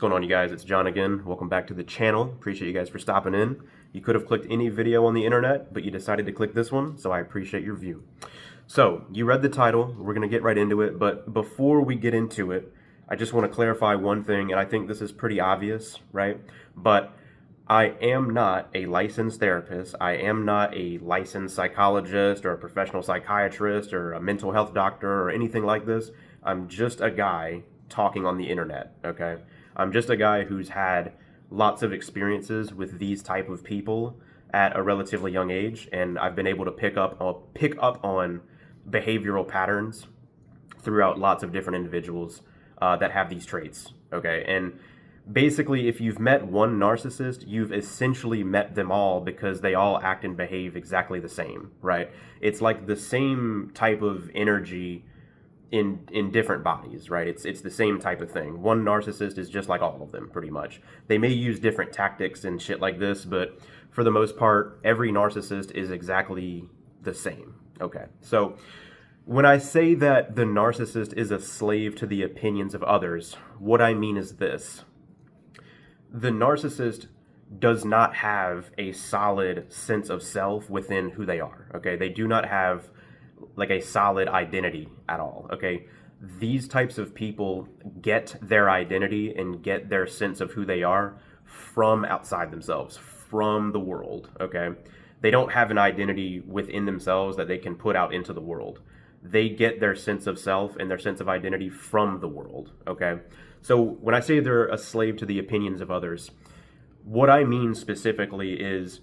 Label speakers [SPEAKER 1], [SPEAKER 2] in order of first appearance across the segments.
[SPEAKER 1] going on, you guys? It's John again. Welcome back to the channel. Appreciate you guys for stopping in. You could have clicked any video on the internet, but you decided to click this one, so I appreciate your view. So, you read the title. We're going to get right into it, but before we get into it, I just want to clarify one thing, and I think this is pretty obvious, right? But I am not a licensed therapist. I am not a licensed psychologist or a professional psychiatrist or a mental health doctor or anything like this. I'm just a guy talking on the internet, okay? I'm just a guy who's had lots of experiences with these type of people at a relatively young age, and I've been able to pick up on behavioral patterns throughout lots of different individuals that have these traits, okay? And basically, if you've met one narcissist, you've essentially met them all because they all act and behave exactly the same, right? It's like the same type of energy in different bodies, right? It's the same type of thing. One narcissist is just like all of them, pretty much. They may use different tactics and shit like this, but for the most part, every narcissist is exactly the same, okay? So when I say that the narcissist is a slave to the opinions of others, what I mean is this. The narcissist does not have a solid sense of self within who they are, okay? They do not have like a solid identity at all, okay? These types of people get their identity and get their sense of who they are from outside themselves, from the world, okay? They don't have an identity within themselves that they can put out into the world. They get their sense of self and their sense of identity from the world, okay? So when I say they're a slave to the opinions of others, what I mean specifically is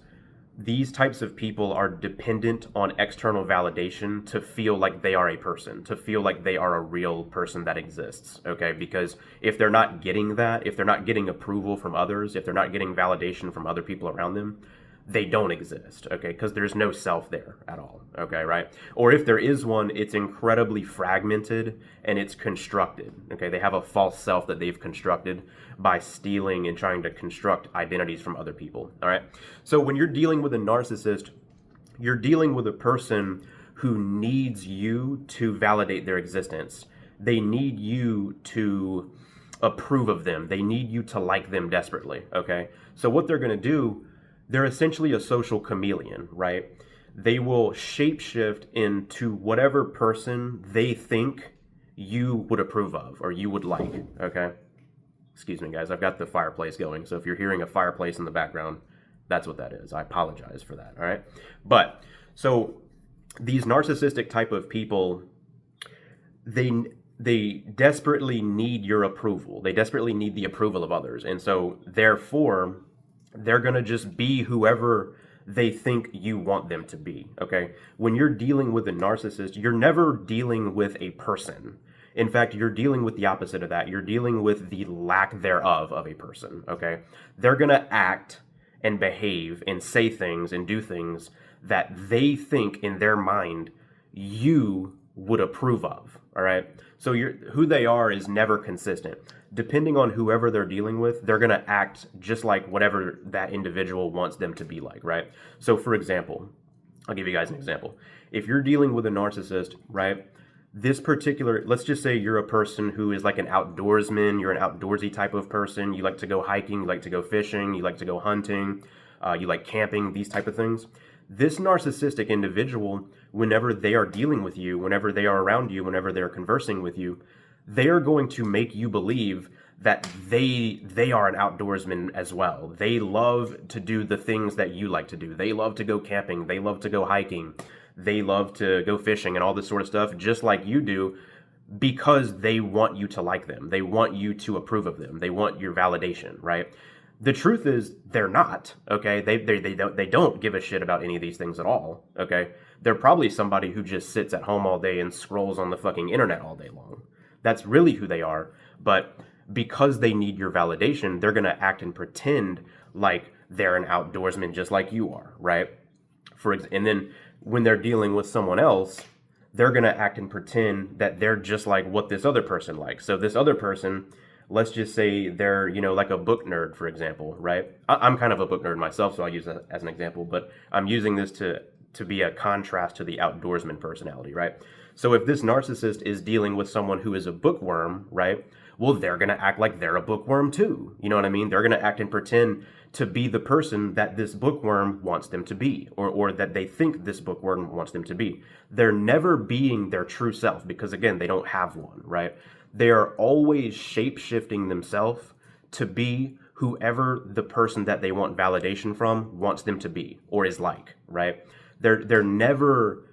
[SPEAKER 1] these types of people are dependent on external validation to feel like they are a person, to feel like they are a real person that exists, okay? Because if they're not getting that, if they're not getting approval from others, if they're not getting validation from other people around them, they don't exist, okay? Because there's no self there at all, okay, right? Or if there is one, it's incredibly fragmented and it's constructed, okay? They have a false self that they've constructed by stealing and trying to construct identities from other people, all right? So when you're dealing with a narcissist, you're dealing with a person who needs you to validate their existence. They need you to approve of them. They need you to like them desperately, okay? So what they're gonna do, they're essentially a social chameleon, right? They will shapeshift into whatever person they think you would approve of or you would like, okay? Excuse me, guys, I've got the fireplace going, so if you're hearing a fireplace in the background, that's what that is. I apologize for that, all right? But, so these narcissistic type of people, they desperately need your approval. They desperately need the approval of others, and so, therefore, they're going to just be whoever they think you want them to be, okay? When you're dealing with a narcissist, you're never dealing with a person. In fact, you're dealing with the opposite of that. You're dealing with the lack thereof of a person, okay? They're going to act and behave and say things and do things that they think in their mind you would approve of, all right? So who they are is never consistent. Depending on whoever they're dealing with, they're going to act just like whatever that individual wants them to be like, right? So for example, I'll give you guys an example. If you're dealing with a narcissist, right, this particular, let's just say you're a person who is like an outdoorsman, you're an outdoorsy type of person, you like to go hiking, you like to go fishing, you like to go hunting, you like camping, these type of things. This narcissistic individual, whenever they are dealing with you, whenever they are around you, whenever they're conversing with you, they are going to make you believe that they are an outdoorsman as well. They love to do the things that you like to do. They love to go camping. They love to go hiking. They love to go fishing and all this sort of stuff, just like you do, because they want you to like them. They want you to approve of them. They want your validation, right? The truth is they're not, okay? They don't give a shit about any of these things at all, okay? They're probably somebody who just sits at home all day and scrolls on the fucking internet all day long. That's really who they are, but because they need your validation, they're going to act and pretend like they're an outdoorsman just like you are, right? And then when they're dealing with someone else, they're going to act and pretend that they're just like what this other person likes. So this other person, let's just say they're, like a book nerd, for example, right? I'm kind of a book nerd myself, so I'll use that as an example, but I'm using this to be a contrast to the outdoorsman personality, right? So if this narcissist is dealing with someone who is a bookworm, right? well, they're going to act like they're a bookworm too. You know what I mean? They're going to act and pretend to be the person that this bookworm wants them to be, or that they think this bookworm wants them to be. They're never being their true self because, again, they don't have one, right? They are always shape-shifting themselves to be whoever the person that they want validation from wants them to be or is like, right? They're never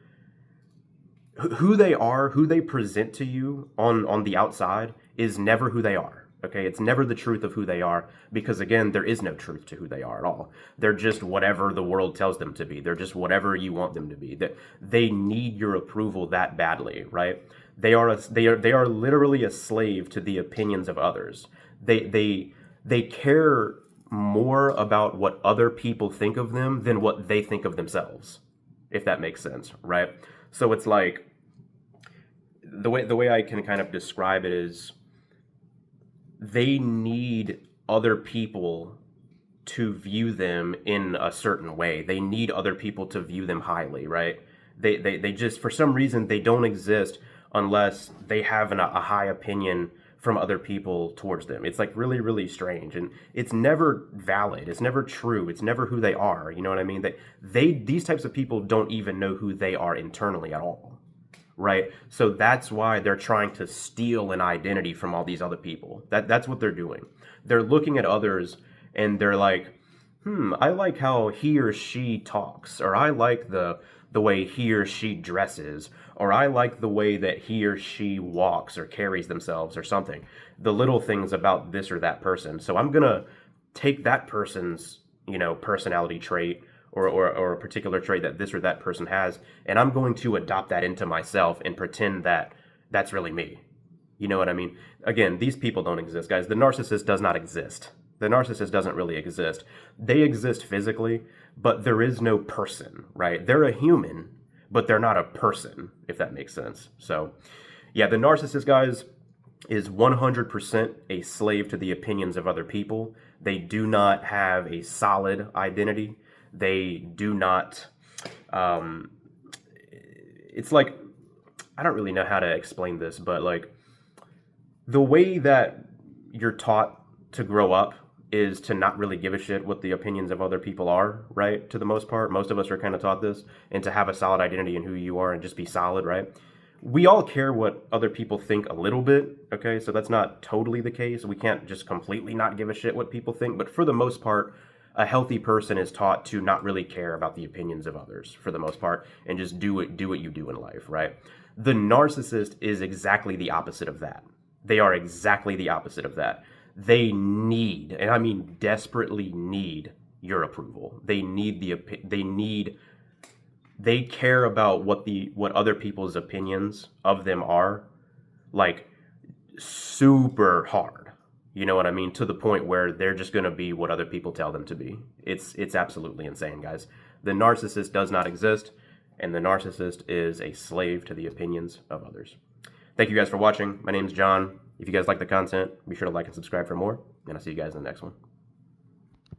[SPEAKER 1] who they are, who they present to you on the outside is never who they are. Okay, it's never the truth of who they are because, again, there is no truth to who they are at all. They're just whatever the world tells them to be. They're just whatever you want them to be. That they need your approval that badly, right? They are literally a slave to the opinions of others. They care more about what other people think of them than what they think of themselves, if that makes sense, right? So it's like the way I can kind of describe it is, they need other people to view them in a certain way. They need other people to view them highly, right? They just, for some reason, they don't exist unless they have a high opinion from other people towards them. It's like really, really strange, and it's never valid. It's never true. It's never who they are. You know what I mean? These types of people don't even know who they are internally at all. Right? So that's why they're trying to steal an identity from all these other people. That's what they're doing. They're looking at others and they're like, I like how he or she talks, or I like the way he or she dresses, or I like the way that he or she walks or carries themselves or something. The little things about this or that person. So I'm going to take that person's, personality trait or a particular trait that this or that person has, and I'm going to adopt that into myself and pretend that that's really me. You know what I mean? Again, these people don't exist, guys. The narcissist does not exist. The narcissist doesn't really exist. They exist physically, but there is no person, right? They're a human, but they're not a person, if that makes sense. So, yeah, the narcissist, guys, is 100% a slave to the opinions of other people. They do not have a solid identity. They do not, it's like, I don't really know how to explain this, but like the way that you're taught to grow up is to not really give a shit what the opinions of other people are, right? To the most part, most of us are kind of taught this, and to have a solid identity in who you are and just be solid, right? We all care what other people think a little bit, okay? So that's not totally the case. We can't just completely not give a shit what people think, but for the most part, a healthy person is taught to not really care about the opinions of others for the most part and just do what you do in life, right? The narcissist is exactly the opposite of that. They are exactly the opposite of that. They need, and I mean desperately need, your approval. They care about what other people's opinions of them are, like, super hard. You know what I mean? To the point where they're just going to be what other people tell them to be. It's absolutely insane, guys. The narcissist does not exist, and the narcissist is a slave to the opinions of others. Thank you guys for watching. My name's John. If you guys like the content, be sure to like and subscribe for more, and I'll see you guys in the next one.